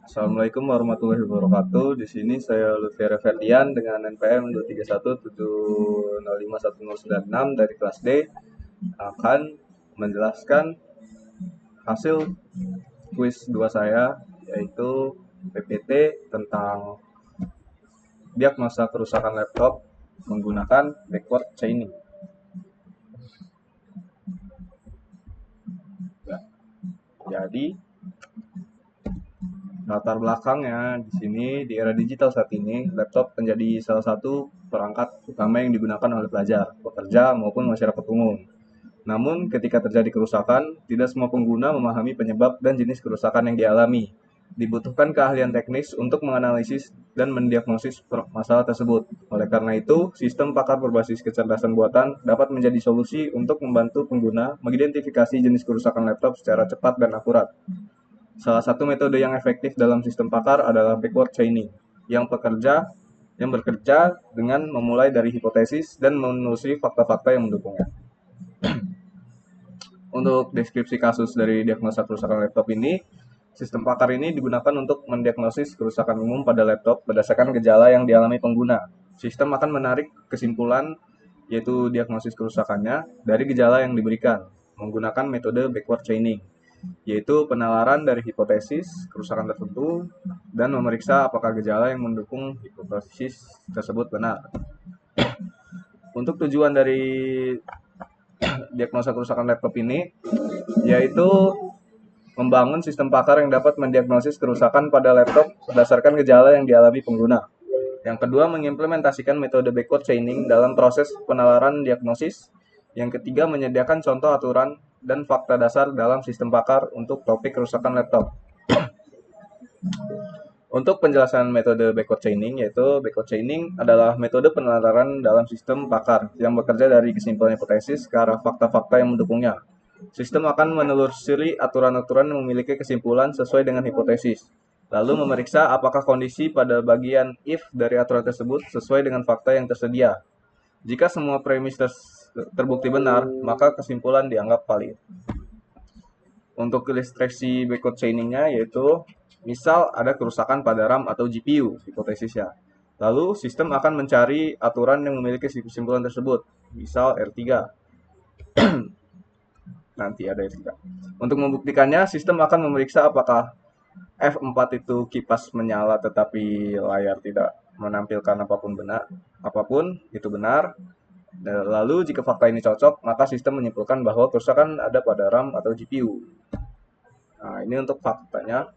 Assalamualaikum warahmatullahi wabarakatuh. Di sini saya Lutfi Ferdian dengan NPM 23170511096 dari kelas D akan menjelaskan hasil kuis 2 saya, yaitu PPT tentang diagnosa kerusakan laptop menggunakan backward chaining. Jadi latar belakangnya di sini di era digital saat ini, laptop menjadi salah satu perangkat utama yang digunakan oleh pelajar, pekerja maupun masyarakat umum. Namun, ketika terjadi kerusakan, tidak semua pengguna memahami penyebab dan jenis kerusakan yang dialami. Dibutuhkan keahlian teknis untuk menganalisis dan mendiagnosis masalah tersebut. Oleh karena itu, sistem pakar berbasis kecerdasan buatan dapat menjadi solusi untuk membantu pengguna mengidentifikasi jenis kerusakan laptop secara cepat dan akurat. Salah satu metode yang efektif dalam sistem pakar adalah backward chaining, yang bekerja dengan memulai dari hipotesis dan menelusuri fakta-fakta yang mendukungnya. Untuk deskripsi kasus dari diagnosa kerusakan laptop ini, sistem pakar ini digunakan untuk mendiagnosis kerusakan umum pada laptop berdasarkan gejala yang dialami pengguna. Sistem akan menarik kesimpulan, yaitu diagnosis kerusakannya, dari gejala yang diberikan, menggunakan metode backward chaining, yaitu penalaran dari hipotesis kerusakan tertentu dan memeriksa apakah gejala yang mendukung hipotesis tersebut benar. Untuk tujuan dari diagnosa kerusakan laptop ini, yaitu membangun sistem pakar yang dapat mendiagnosis kerusakan pada laptop berdasarkan gejala yang dialami pengguna. Yang kedua, mengimplementasikan metode backward chaining dalam proses penalaran diagnosis. Yang ketiga, menyediakan contoh aturan dan fakta dasar dalam sistem pakar untuk topik kerusakan laptop. Untuk penjelasan metode backward chaining, yaitu backward chaining adalah metode penalaran dalam sistem pakar yang bekerja dari kesimpulan hipotesis ke arah fakta-fakta yang mendukungnya. Sistem akan menelusuri aturan-aturan yang memiliki kesimpulan sesuai dengan hipotesis, lalu memeriksa apakah kondisi pada bagian if dari aturan tersebut sesuai dengan fakta yang tersedia. Jika semua premis terbukti benar, maka kesimpulan dianggap valid. Untuk ilustrasi backward chaining-nya yaitu misal ada kerusakan pada RAM atau GPU, hipotesisnya. Lalu sistem akan mencari aturan yang memiliki kesimpulan tersebut, misal R3. Nanti ada R3. Untuk membuktikannya, sistem akan memeriksa apakah F4 itu kipas menyala tetapi layar tidak menampilkan apapun itu benar. Lalu jika fakta ini cocok, maka sistem menyimpulkan bahwa kerusakan ada pada RAM atau GPU. Nah, ini untuk faktanya.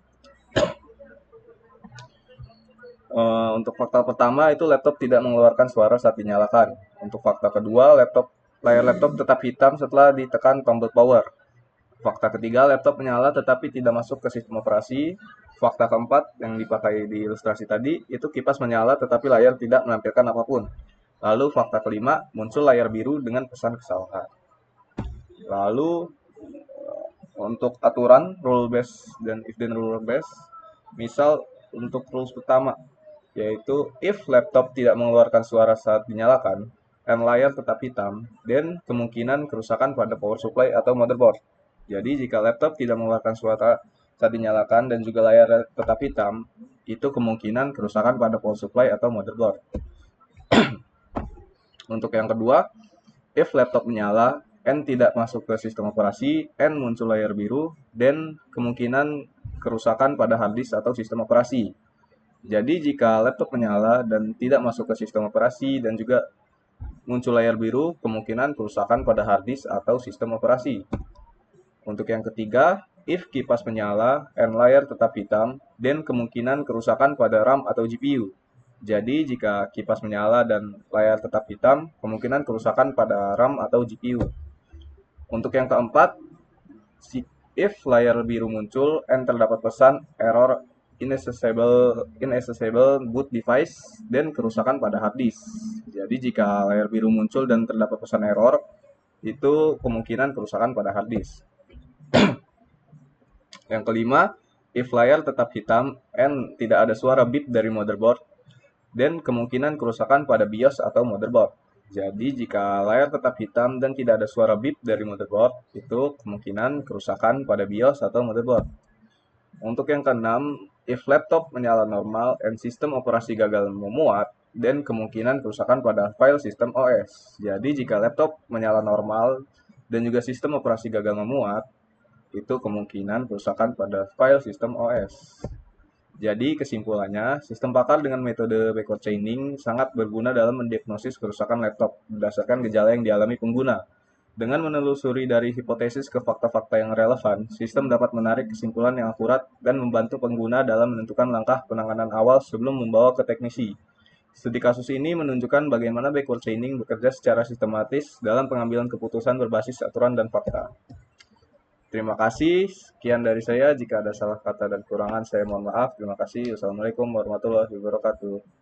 Untuk fakta pertama itu laptop tidak mengeluarkan suara saat dinyalakan. Untuk fakta kedua, layar laptop tetap hitam setelah ditekan tombol power. Fakta ketiga, laptop menyala tetapi tidak masuk ke sistem operasi. Fakta keempat yang dipakai di ilustrasi tadi, itu kipas menyala tetapi layar tidak menampilkan apapun. Lalu fakta kelima, muncul layar biru dengan pesan kesalahan. Lalu untuk aturan, rule based dan if then rule based, misal untuk rules pertama, yaitu if laptop tidak mengeluarkan suara saat dinyalakan dan layar tetap hitam, then kemungkinan kerusakan pada power supply atau motherboard. Jadi jika laptop tidak mengeluarkan suara saat dinyalakan dan juga layar tetap hitam, itu kemungkinan kerusakan pada power supply atau motherboard. Untuk yang kedua, if laptop menyala and tidak masuk ke sistem operasi and muncul layar biru, then kemungkinan kerusakan pada hard disk atau sistem operasi. Jadi jika laptop menyala dan tidak masuk ke sistem operasi dan juga muncul layar biru, kemungkinan kerusakan pada hard disk atau sistem operasi. Untuk yang ketiga, if kipas menyala and layar tetap hitam, then kemungkinan kerusakan pada RAM atau GPU. Jadi jika kipas menyala dan layar tetap hitam, kemungkinan kerusakan pada RAM atau GPU. Untuk yang keempat, if layar biru muncul and terdapat pesan error inaccessible boot device dan kerusakan pada hard disk. Jadi jika layar biru muncul dan terdapat pesan error, itu kemungkinan kerusakan pada hard disk. Yang kelima, if layar tetap hitam and tidak ada suara beep dari motherboard, dan kemungkinan kerusakan pada BIOS atau motherboard. Jadi jika layar tetap hitam dan tidak ada suara beep dari motherboard, itu kemungkinan kerusakan pada BIOS atau motherboard. Untuk yang keenam, if laptop menyala normal and sistem operasi gagal memuat, dan kemungkinan kerusakan pada file sistem OS. Jadi jika laptop menyala normal dan juga sistem operasi gagal memuat, itu kemungkinan kerusakan pada file sistem OS. Jadi kesimpulannya, sistem pakar dengan metode backward chaining sangat berguna dalam mendiagnosis kerusakan laptop berdasarkan gejala yang dialami pengguna. Dengan menelusuri dari hipotesis ke fakta-fakta yang relevan, sistem dapat menarik kesimpulan yang akurat dan membantu pengguna dalam menentukan langkah penanganan awal sebelum membawa ke teknisi. Studi kasus ini menunjukkan bagaimana backward chaining bekerja secara sistematis dalam pengambilan keputusan berbasis aturan dan fakta. Terima kasih. Sekian dari saya. Jika ada salah kata dan kurangan, saya mohon maaf. Terima kasih. Wassalamualaikum warahmatullahi wabarakatuh.